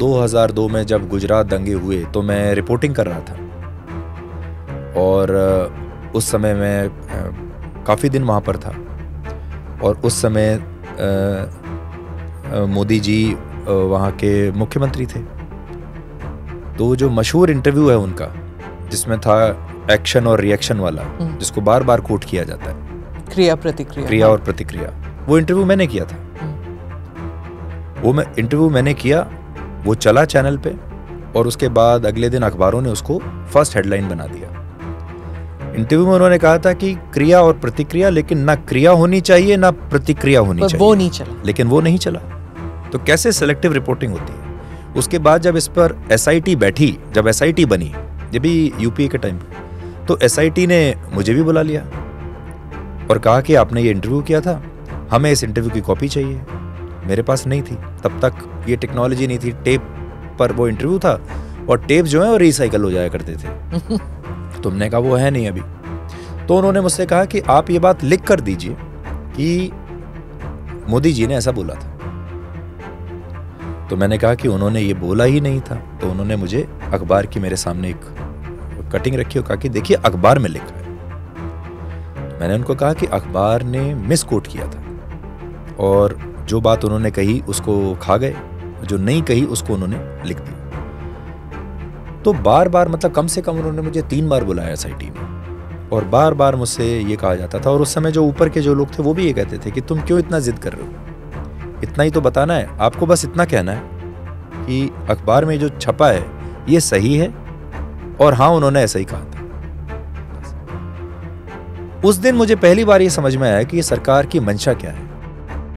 2002 में जब गुजरात दंगे हुए तो मैं रिपोर्टिंग कर रहा था, और उस समय मैं काफ़ी दिन वहाँ पर था, और उस समय मोदी जी वहाँ के मुख्यमंत्री थे। तो जो मशहूर इंटरव्यू है उनका, जिसमें था एक्शन और रिएक्शन वाला, जिसको बार बार कोट किया जाता है, क्रिया और प्रतिक्रिया, वो इंटरव्यू मैंने किया था। वो इंटरव्यू मैंने किया, वो चला चैनल पे, और उसके बाद अगले दिन अखबारों ने उसको फर्स्ट हेडलाइन बना दिया। इंटरव्यू में उन्होंने कहा था कि क्रिया और प्रतिक्रिया, लेकिन ना क्रिया होनी चाहिए ना प्रतिक्रिया होनी चाहिए, वो नहीं चला, लेकिन वो नहीं चला। तो कैसे सिलेक्टिव रिपोर्टिंग होती है। उसके बाद जब इस पर SIT बैठी, जब SIT बनी, ये भी यूपीए के टाइम पे, तो SIT ने मुझे भी बुला लिया और कहा कि आपने ये इंटरव्यू किया था, हमें इस इंटरव्यू की कॉपी चाहिए। मेरे पास नहीं थी, तब तक ये टेक्नोलॉजी नहीं थी, टेप पर वो इंटरव्यू था, और टेप जो है वो रिसाइकल हो जाया करते थे। तुमने कहा वो है नहीं अभी। तो उन्होंने मुझसे कहा कि आप ये बात लिख कर दीजिए कि मोदी जी ने ऐसा बोला था। तो मैंने कहा कि उन्होंने ये बोला ही नहीं था। तो उन्होंने मुझे अखबार की मेरे सामने एक कटिंग रखी और कहा कि देखिए अखबार में लिखा है। तो मैंने उनको कहा कि अखबार ने मिस कोट किया था, और जो बात उन्होंने कही उसको खा गए, जो नहीं कही उसको उन्होंने लिख दिया। तो बार बार, मतलब कम से कम उन्होंने मुझे 3 बार बुलाया SIT में, और बार बार मुझसे ये कहा जाता था। और उस समय जो ऊपर के जो लोग थे वो भी ये कहते थे कि तुम क्यों इतना जिद कर रहे हो, इतना ही तो बताना है आपको, बस इतना कहना है कि अखबार में जो छपा है ये सही है, और हाँ उन्होंने ऐसा ही कहा था। उस दिन मुझे पहली बार ये समझ में आया कि ये सरकार की मंशा क्या है।